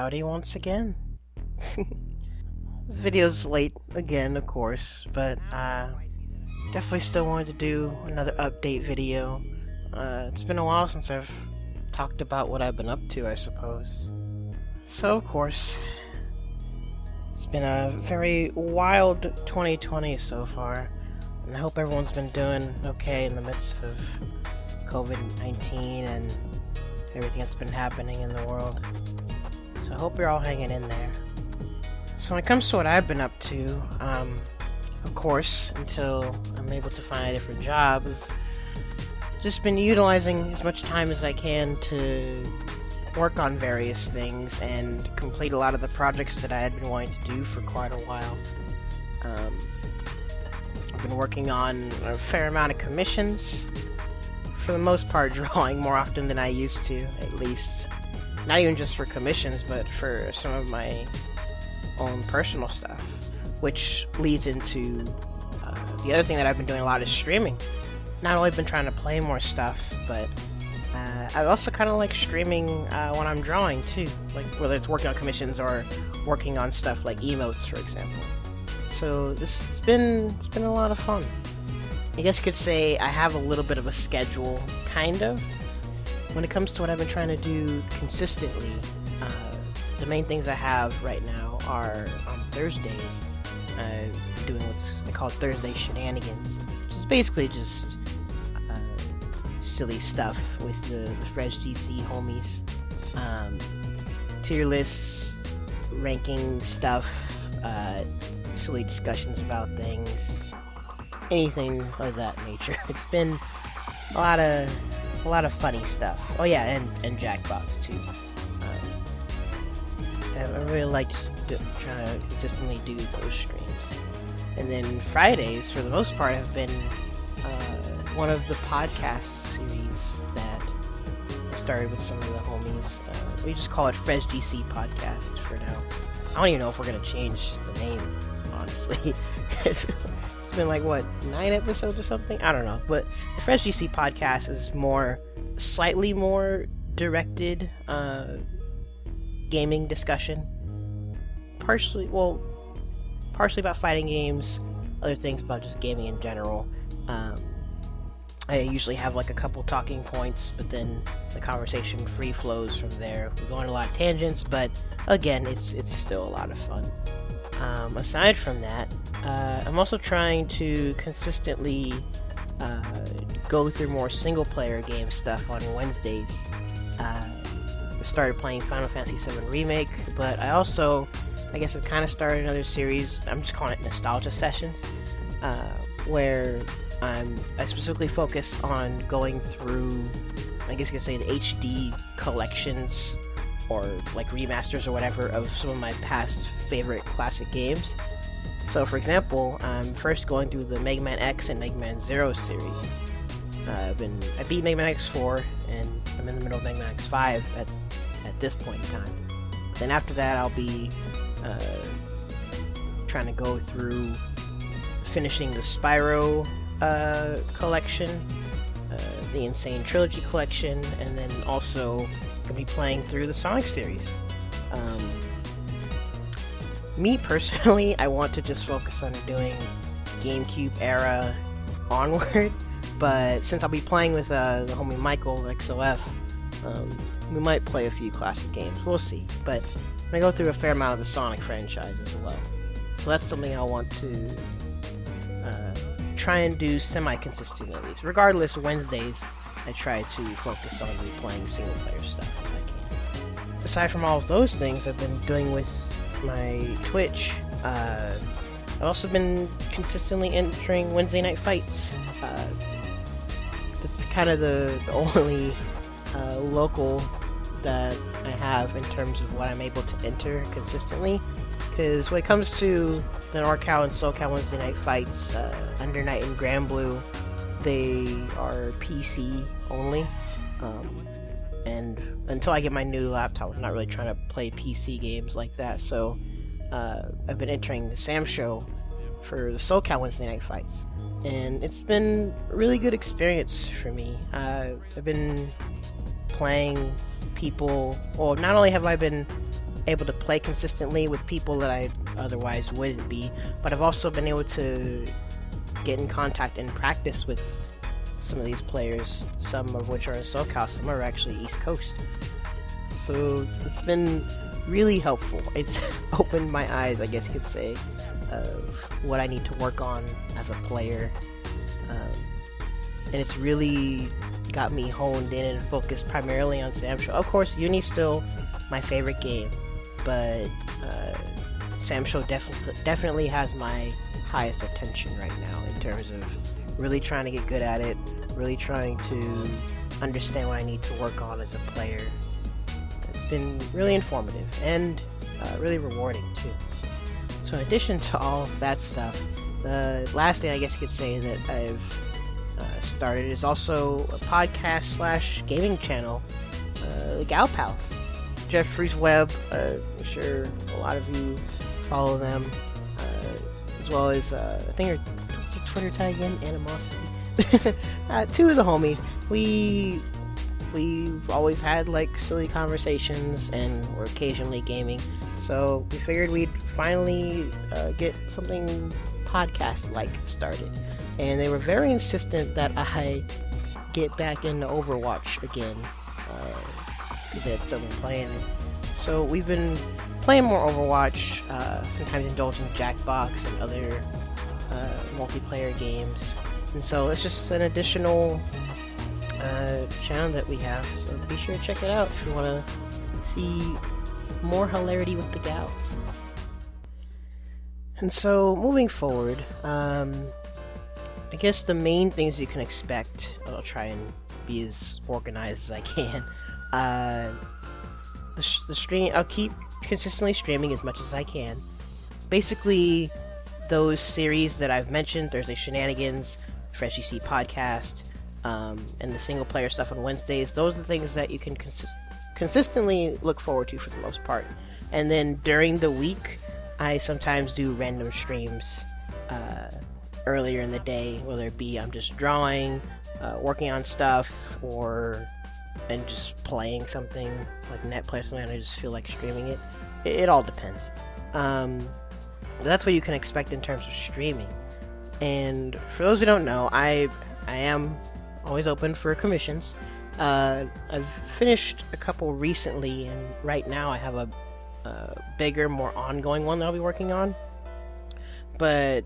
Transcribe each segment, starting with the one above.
howdy once again. This video's late again, of course, but definitely still wanted to do another update video. It's been a while since I've talked about what I've been up to, I suppose. So, of course, it's been a very wild 2020 so far, and I hope everyone's been doing okay in the midst of COVID-19 and everything that's been happening in the world. So I hope you're all hanging in there. So when it comes to what I've been up to, of course, until I'm able to find a different job, I've just been utilizing as much time as I can to work on various things and complete a lot of the projects that I had been wanting to do for quite a while. I've been working on a fair amount of commissions, for the most part drawing more often than I used to, at least. Not even just for commissions, but for some of my own personal stuff, which leads into the other thing that I've been doing a lot is streaming. Not only been trying to play more stuff, but I also kind of like streaming when I'm drawing too, like whether it's working on commissions or working on stuff like emotes, for example. So it's been a lot of fun. I guess you could say I have a little bit of a schedule, kind of. When it comes to what I've been trying to do consistently, the main things I have right now are on Thursdays, doing what's they call Thursday shenanigans, which is basically just silly stuff with the Fresh DC homies, tier lists, ranking stuff, silly discussions about things, anything of that nature. It's been a lot of funny stuff. Oh yeah, and Jackbox too. I really liked trying to consistently do those streams. And then Fridays, for the most part, have been one of the podcast series that I started with some of the homies. We just call it Fresh DC Podcast for now. I don't even know if we're going to change the name, honestly. It's been like, what, 9 episodes or something? I don't know. But the Fresh DC Podcast is slightly more directed gaming discussion. Partially about fighting games, other things about just gaming in general. I usually have like a couple talking points, but then the conversation free flows from there. We go on a lot of tangents, but again, it's still a lot of fun. Aside from that, I'm also trying to consistently go through more single-player game stuff on Wednesdays. I started playing Final Fantasy VII Remake, but I guess I've kind of started another series. I'm just calling it Nostalgia Sessions, where I specifically focus on going through, I guess you could say, the HD collections or like remasters or whatever of some of my past favorite classic games. So for example, I'm first going through the Mega Man X and Mega Man Zero series. I beat Mega Man X4 and I'm in the middle of Mega Man X5 at this point in time. Then after that I'll be trying to go through finishing the Spyro collection, the Insane Trilogy collection, and then also gonna be playing through the Sonic series. Me personally, I want to just focus on doing GameCube era onward, but since I'll be playing with the homie Michael XOF, we might play a few classic games. We'll see, but I'm gonna go through a fair amount of the Sonic franchise as well. So that's something I want to try and do semi-consistently at least. Regardless, Wednesdays I try to focus on replaying single-player stuff if I can. Aside from all of those things I've been doing with my Twitch, I've also been consistently entering Wednesday night fights. That's kind of the only local that I have in terms of what I'm able to enter consistently. Because when it comes to the NorCal and SoCal Wednesday night fights, Under Night and Grand Blue, they are PC only. And until I get my new laptop, I'm not really trying to play PC games like that. So I've been entering the Sam Show for the SoCal Wednesday night fights. And it's been a really good experience for me. I've been playing people, well, not only have I been able to play consistently with people that I otherwise wouldn't be, but I've also been able to get in contact and practice with some of these players, some of which are in SoCal, some are actually East Coast. So it's been really helpful. It's opened my eyes, I guess you could say, of what I need to work on as a player. And it's really got me honed in and focused primarily on Sam Show. Of course, Uni's still my favorite game, but Sam Show definitely has my highest attention right now in terms of really trying to get good at it, really trying to understand what I need to work on as a player. It's been really informative and really rewarding too. So in addition to all of that stuff, the last thing I guess you could say that I've started is also a podcast / gaming channel, the Gal Pals. Jeffrey's Web, I'm sure a lot of you follow them, as well as I think your Twitter tag again, Animosity. Two of the homies. We've always had like silly conversations, and we're occasionally gaming. So we figured we'd finally get something podcast-like started. And they were very insistent that I get back into Overwatch again, because they had still been playing it. So we've been playing more Overwatch, sometimes indulging Jackbox and other multiplayer games. And so it's just an additional channel that we have. So be sure to check it out if you want to see more hilarity with the gals. And so moving forward, I guess the main things you can expect, I'll try and be as organized as I can. The stream, I'll keep consistently streaming as much as I can. Basically, those series that I've mentioned, Thursday Shenanigans, Fresh EC Podcast, and the single player stuff on Wednesdays, those are the things that you can consistently look forward to for the most part. And then during the week, I sometimes do random streams earlier in the day, whether it be I'm just drawing, working on stuff, and just playing something like Netplay or something, and I just feel like streaming it. It all depends. That's what you can expect in terms of streaming. And for those who don't know, I am always open for commissions. I've finished a couple recently, and right now I have a bigger, more ongoing one that I'll be working on. But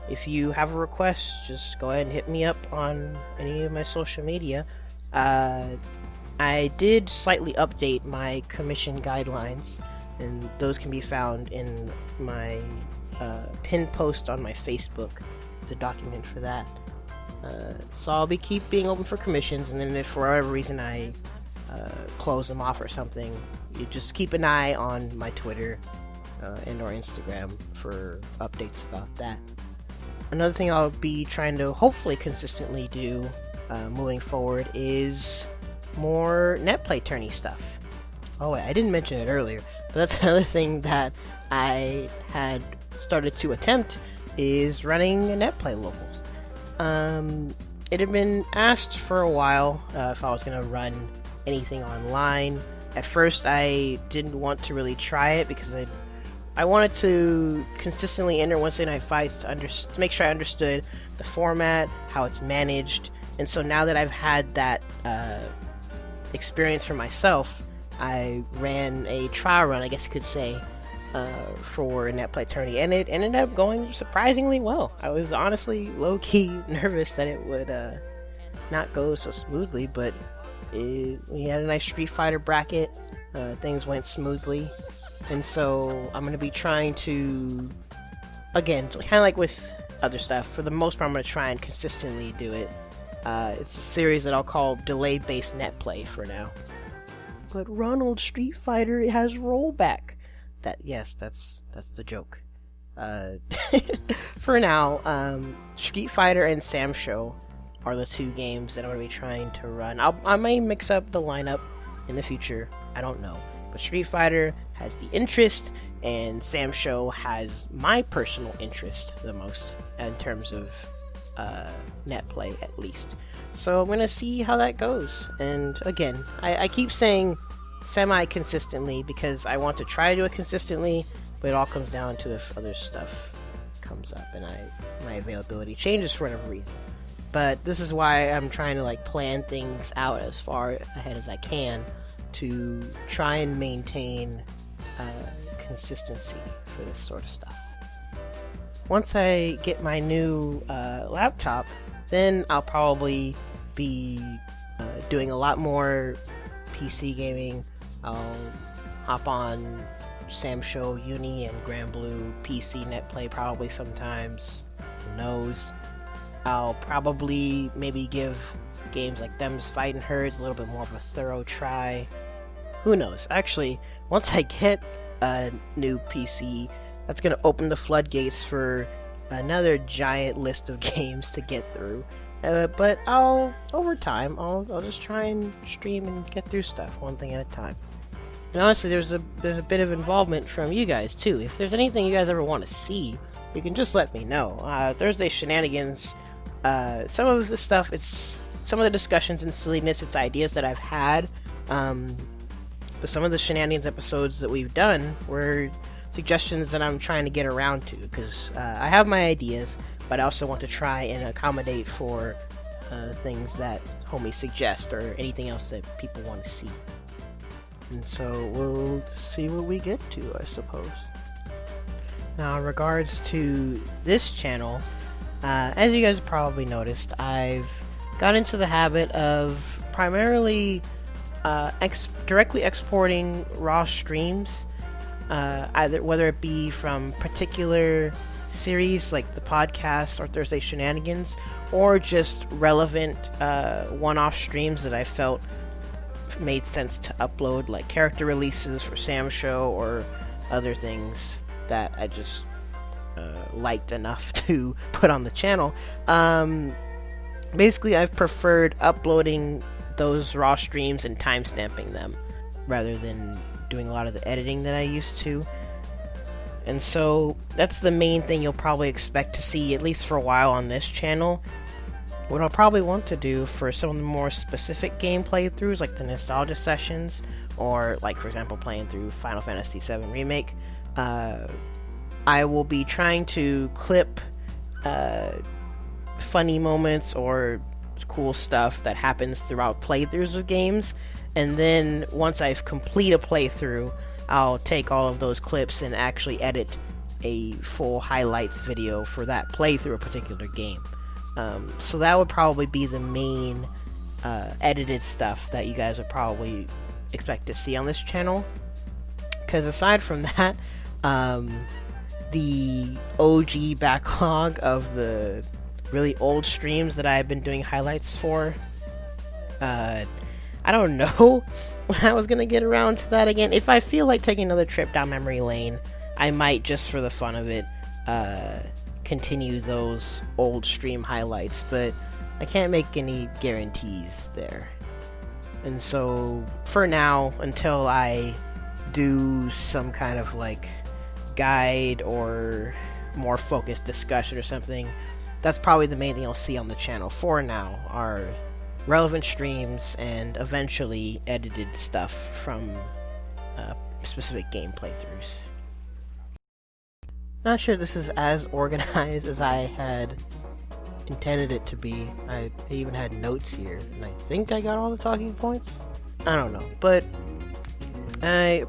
if you have a request, just go ahead and hit me up on any of my social media. I did slightly update my commission guidelines, and those can be found in my pinned post on my Facebook. It's a document for that. So I'll keep being open for commissions, and then if for whatever reason I close them off or something, you just keep an eye on my Twitter and or Instagram for updates about that. Another thing I'll be trying to hopefully consistently do moving forward is more Netplay tourney stuff. Oh wait, I didn't mention it earlier, but that's another thing that I had started to attempt, is running a Netplay locals. It had been asked for a while if I was going to run anything online. At first I didn't want to really try it because I wanted to consistently enter Wednesday Night Fights to make sure I understood the format, how it's managed. And so now that I've had that experience for myself, I ran a trial run, I guess you could say, for Netplay tourney, and it ended up going surprisingly well. I was honestly low-key nervous that it would not go so smoothly, but we had a nice Street Fighter bracket. Things went smoothly. And so I'm going to be trying to, again, kind of like with other stuff, for the most part I'm going to try and consistently do it. It's a series that I'll call delay-based Netplay for now. But Ronald, Street Fighter, it has rollback. Yes, that's the joke. For now, Street Fighter and Sam Show are the two games that I'm going to be trying to run. I may mix up the lineup in the future, I don't know. But Street Fighter has the interest, and Sam Show has my personal interest the most in terms of Netplay, at least. So I'm gonna see how that goes. And again, I keep saying semi-consistently because I want to try to do it consistently, but it all comes down to if other stuff comes up and my availability changes for whatever reason. But this is why I'm trying to like plan things out as far ahead as I can to try and maintain consistency for this sort of stuff. Once I get my new laptop, then I'll probably be doing a lot more PC gaming. I'll hop on Sam Show, Uni, and Grand Blue PC Netplay probably sometimes. Who knows? I'll probably maybe give games like Them's Fightin' Herds a little bit more of a thorough try. Who knows? Actually, once I get a new PC, that's going to open the floodgates for another giant list of games to get through. But over time, I'll just try and stream and get through stuff one thing at a time. And honestly, there's a bit of involvement from you guys too. If there's anything you guys ever want to see, you can just let me know. Thursday Shenanigans, some of the stuff, it's some of the discussions and silliness, it's ideas that I've had. But some of the Shenanigans episodes that we've done were suggestions that I'm trying to get around to, because I have my ideas, but I also want to try and accommodate for things that homies suggest or anything else that people want to see. And so we'll see what we get to, I suppose. Now, in regards to this channel, as you guys probably noticed, I've got into the habit of primarily directly exporting raw streams, whether it be from particular series like the podcast or Thursday Shenanigans, or just relevant one-off streams that I felt made sense to upload, like character releases for Sam Show or other things that I just liked enough to put on the channel. Basically, I've preferred uploading those raw streams and timestamping them rather than doing a lot of the editing that I used to. And so that's the main thing you'll probably expect to see, at least for a while, on this channel. What I'll probably want to do for some of the more specific game playthroughs, like the nostalgia sessions, or like, for example, playing through Final Fantasy VII Remake, I will be trying to clip funny moments or cool stuff that happens throughout playthroughs of games, and then once I've complete a playthrough, I'll take all of those clips and actually edit a full highlights video for that playthrough a particular game. So that would probably be the main edited stuff that you guys would probably expect to see on this channel. Because aside from that, the OG backlog of the really old streams that I've been doing highlights for, I don't know when I was going to get around to that again. If I feel like taking another trip down memory lane, I might, just for the fun of it, continue those old stream highlights, but I can't make any guarantees there. And so, for now, until I do some kind of like guide or more focused discussion or something, that's probably the main thing you'll see on the channel for now, are relevant streams and eventually edited stuff from specific game playthroughs. Not sure this is as organized as I had intended it to be. I even had notes here, and I think I got all the talking points? I don't know, but I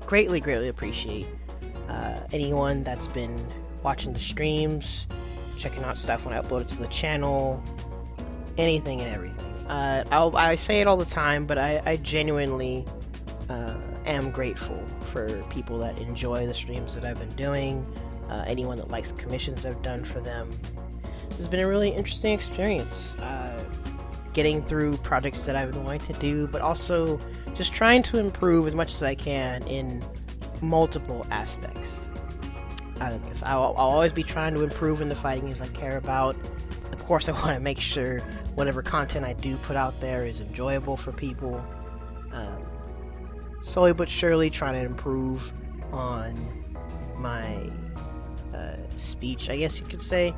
greatly appreciate anyone that's been watching the streams, checking out stuff when I upload it to the channel, anything and everything. I say it all the time, but I genuinely am grateful for people that enjoy the streams that I've been doing, anyone that likes the commissions I've done for them. It's been a really interesting experience, getting through projects that I've been wanting to do, but also just trying to improve as much as I can in multiple aspects. I'll always be trying to improve in the fighting games I care about. Of course, I want to make sure whatever content I do put out there is enjoyable for people. Slowly but surely trying to improve on my speech, I guess you could say.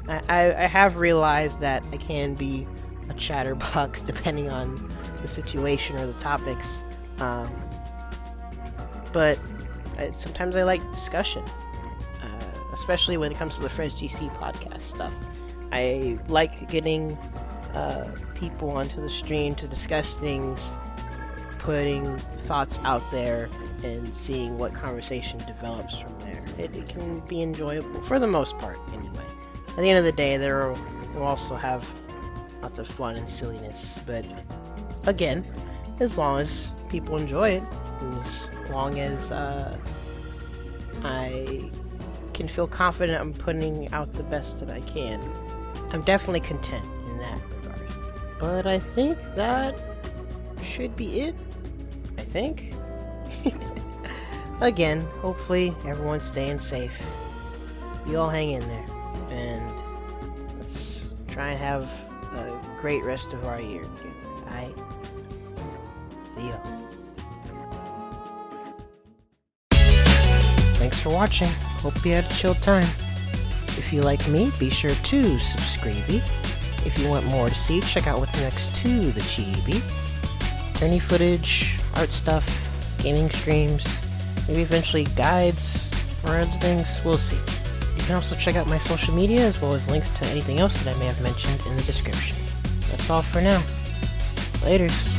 I have realized that I can be a chatterbox depending on the situation or the topics, Um, but sometimes I like discussion, especially when it comes to the Fresh GC podcast stuff. I like getting people onto the stream to discuss things, putting thoughts out there, and seeing what conversation develops from there. It can be enjoyable, for the most part, anyway. At the end of the day, we'll also have lots of fun and silliness, but again, as long as people enjoy it, and as long as I can feel confident I'm putting out the best that I can, I'm definitely content in that regard. But I think that should be it. I think. Again, hopefully everyone's staying safe. You all hang in there, and let's try and have a great rest of our year together. Alright? See ya. Thanks for watching. Hope you had a chill time. If you like me, be sure to subscribe. If you want more to see, check out what's next to the Chibi. Any footage, art stuff, gaming streams, maybe eventually guides or other things, we'll see. You can also check out my social media as well as links to anything else that I may have mentioned in the description. That's all for now. Laters.